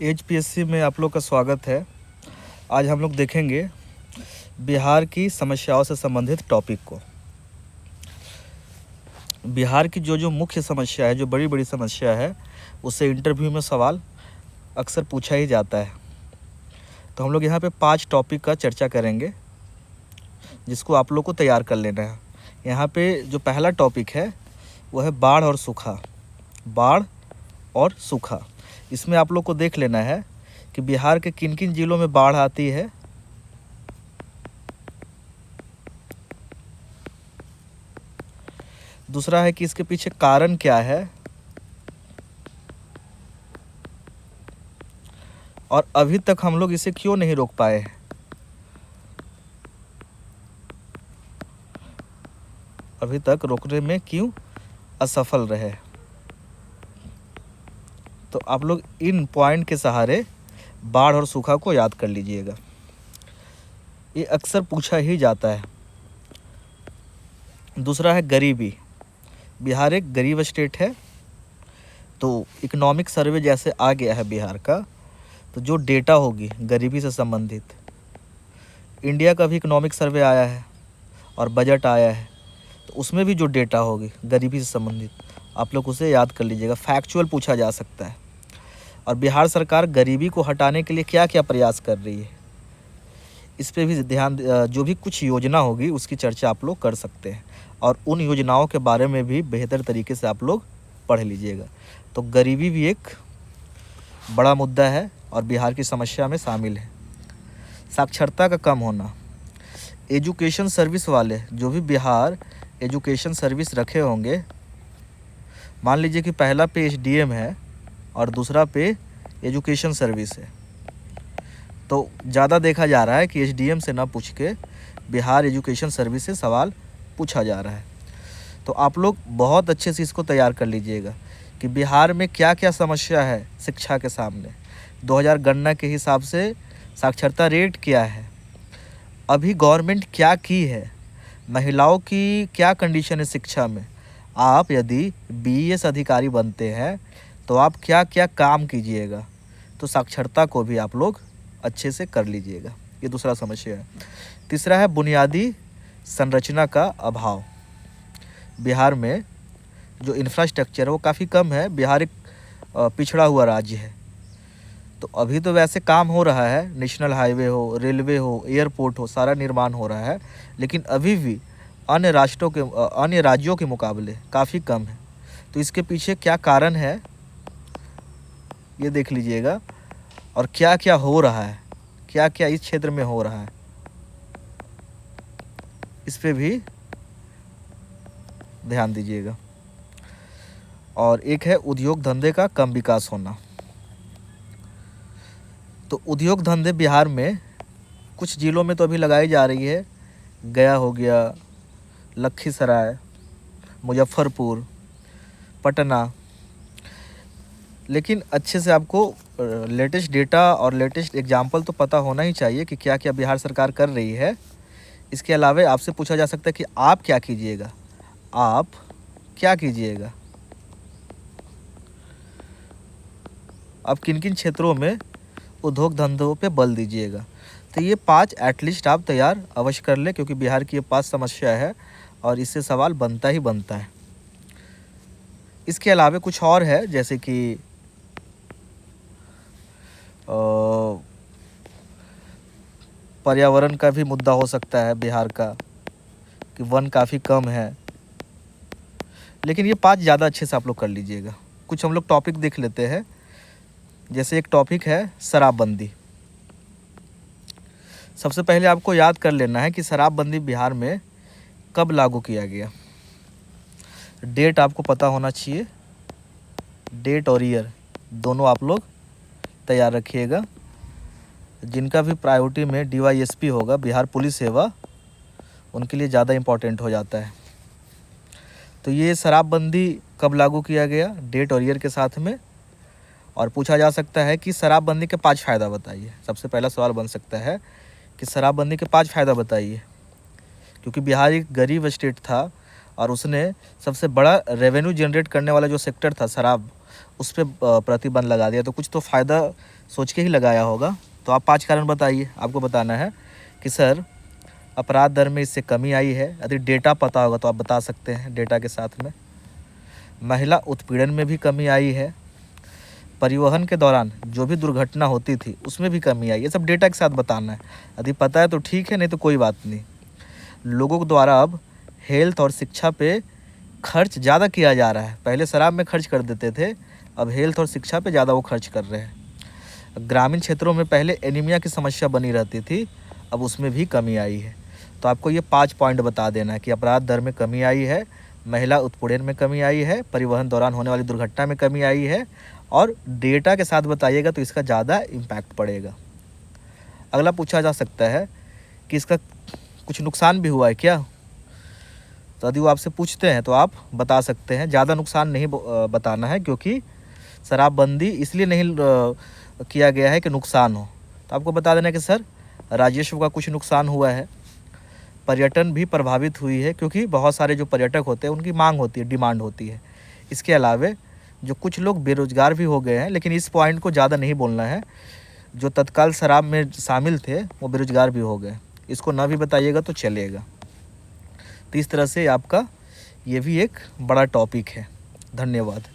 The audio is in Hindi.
एचपीएससी में आप लोग का स्वागत है। आज हम लोग देखेंगे बिहार की समस्याओं से संबंधित टॉपिक को। बिहार की जो मुख्य समस्या है, जो बड़ी बड़ी समस्या है, उससे इंटरव्यू में सवाल अक्सर पूछा ही जाता है। तो हम लोग यहाँ पे 5 टॉपिक का चर्चा करेंगे, जिसको आप लोग को तैयार कर लेना है। यहाँ पे जो पहला टॉपिक है वो है बाढ़ और सूखा। बाढ़ और सूखा, इसमें आप लोग को देख लेना है कि बिहार के किन किन जिलों में बाढ़ आती है। दूसरा है कि इसके पीछे कारण क्या है, और अभी तक हम लोग इसे क्यों नहीं रोक पाए हैं। अभी तक रोकने में क्यों असफल रहे। तो आप लोग इन पॉइंट के सहारे बाढ़ और सूखा को याद कर लीजिएगा। ये अक्सर पूछा ही जाता है। दूसरा है गरीबी। बिहार एक गरीब स्टेट है, तो इकोनॉमिक सर्वे जैसे आ गया है बिहार का, तो जो डेटा होगी गरीबी से संबंधित, इंडिया का भी इकोनॉमिक सर्वे आया है और बजट आया है, तो उसमें भी जो डेटा होगी गरीबी से संबंधित, आप लोग उसे याद कर लीजिएगा। फैक्चुअल पूछा जा सकता है। और बिहार सरकार गरीबी को हटाने के लिए क्या क्या प्रयास कर रही है, इस पर भी ध्यान, जो भी कुछ योजना होगी उसकी चर्चा आप लोग कर सकते हैं, और उन योजनाओं के बारे में भी बेहतर तरीके से आप लोग पढ़ लीजिएगा। तो गरीबी भी एक बड़ा मुद्दा है और बिहार की समस्या में शामिल है। साक्षरता का कम होना। एजुकेशन सर्विस वाले जो भी बिहार एजुकेशन सर्विस रखे होंगे, मान लीजिए कि पहला पे एसडीएम है और दूसरा पे एजुकेशन सर्विस है, तो ज़्यादा देखा जा रहा है कि एसडीएम से ना पूछ के बिहार एजुकेशन सर्विस से सवाल पूछा जा रहा है। तो आप लोग बहुत अच्छे से इसको तैयार कर लीजिएगा कि बिहार में क्या क्या समस्या है शिक्षा के सामने। 2000 गणना के हिसाब से साक्षरता रेट क्या है, अभी गवर्नमेंट क्या की है, महिलाओं की क्या कंडीशन है शिक्षा में। आप यदि बीएस अधिकारी बनते हैं तो आप क्या क्या काम कीजिएगा, तो साक्षरता को भी आप लोग अच्छे से कर लीजिएगा। ये दूसरा समस्या है। तीसरा है बुनियादी संरचना का अभाव। बिहार में जो इंफ्रास्ट्रक्चर है वो काफ़ी कम है। बिहार एक पिछड़ा हुआ राज्य है, तो अभी तो वैसे काम हो रहा है, नेशनल हाईवे हो, रेलवे हो, एयरपोर्ट हो, सारा निर्माण हो रहा है, लेकिन अभी भी अन्य राज्यों के मुकाबले काफ़ी कम है। तो इसके पीछे क्या कारण है ये देख लीजिएगा, और क्या क्या हो रहा है, क्या क्या इस क्षेत्र में हो रहा है, इस पे भी ध्यान दीजिएगा। और एक है उद्योग धंधे का कम विकास होना। तो उद्योग धंधे बिहार में कुछ जिलों में तो अभी लगाई जा रही है, गया हो गया, लखीसराय, मुजफ्फरपुर, पटना, लेकिन अच्छे से आपको लेटेस्ट डेटा और लेटेस्ट एग्जाम्पल तो पता होना ही चाहिए कि क्या क्या बिहार सरकार कर रही है। इसके अलावा आपसे पूछा जा सकता है कि आप क्या कीजिएगा, आप क्या कीजिएगा, आप किन किन क्षेत्रों में उद्योग धंधों पे बल दीजिएगा। तो ये 5 एटलीस्ट आप तैयार अवश्य कर ले, क्योंकि बिहार की ये 5 समस्या है और इससे सवाल बनता ही बनता है। इसके अलावा कुछ और है, जैसे कि पर्यावरण का भी मुद्दा हो सकता है बिहार का, कि वन काफ़ी कम है। लेकिन ये 5 ज़्यादा अच्छे से आप लोग कर लीजिएगा। कुछ हम लोग टॉपिक देख लेते हैं। जैसे एक टॉपिक है शराबबंदी। सबसे पहले आपको याद कर लेना है कि शराबबंदी बिहार में कब लागू किया गया। डेट आपको पता होना चाहिए, डेट और ईयर दोनों आप लोग तैयार रखिएगा। जिनका भी प्रायोरिटी में डीवाईएसपी होगा, बिहार पुलिस सेवा, उनके लिए ज़्यादा इम्पोर्टेंट हो जाता है। तो ये शराबबंदी कब लागू किया गया, डेट और ईयर के साथ में। और पूछा जा सकता है कि शराबबंदी के 5 फ़ायदा बताइए। सबसे पहला सवाल बन सकता है कि शराबबंदी के 5 फ़ायदा बताइए, क्योंकि बिहार एक गरीब स्टेट था और उसने सबसे बड़ा रेवेन्यू जनरेट करने वाला जो सेक्टर था शराब, उस पर प्रतिबंध लगा दिया। तो कुछ तो फ़ायदा सोच के ही लगाया होगा। तो आप 5 कारण बताइए। आपको बताना है कि सर अपराध दर में इससे कमी आई है। यदि डेटा पता होगा तो आप बता सकते हैं डेटा के साथ में। महिला उत्पीड़न में भी कमी आई है। परिवहन के दौरान जो भी दुर्घटना होती थी उसमें भी कमी आई। ये सब डेटा के साथ बताना है। यदि पता है तो ठीक है, नहीं तो कोई बात नहीं। लोगों द्वारा अब हेल्थ और शिक्षा पे खर्च ज़्यादा किया जा रहा है। पहले शराब में खर्च कर देते थे, अब हेल्थ और शिक्षा पे ज़्यादा वो खर्च कर रहे हैं। ग्रामीण क्षेत्रों में पहले एनीमिया की समस्या बनी रहती थी, अब उसमें भी कमी आई है। तो आपको ये 5 पॉइंट बता देना है कि अपराध दर में कमी आई है, महिला उत्पीड़न में कमी आई है, परिवहन दौरान होने वाली दुर्घटना में कमी आई है, और डेटा के साथ बताइएगा तो इसका ज़्यादा इम्पैक्ट पड़ेगा। अगला पूछा जा सकता है कि इसका कुछ नुकसान भी हुआ है क्या? तो यदि वो आपसे पूछते हैं तो आप बता सकते हैं। ज़्यादा नुकसान नहीं बताना है, क्योंकि शराबबंदी इसलिए नहीं किया गया है कि नुकसान हो। तो आपको बता देना है कि सर राजस्व का कुछ नुकसान हुआ है, पर्यटन भी प्रभावित हुई है, क्योंकि बहुत सारे जो पर्यटक होते हैं उनकी मांग होती है, डिमांड होती है। इसके अलावे जो कुछ लोग बेरोजगार भी हो गए हैं, लेकिन इस पॉइंट को ज़्यादा नहीं बोलना है। जो तत्काल शराब में शामिल थे वो बेरोजगार भी हो गए, इसको ना भी बताइएगा तो चलेगा। तो इस तरह से आपका ये भी एक बड़ा टॉपिक है। धन्यवाद।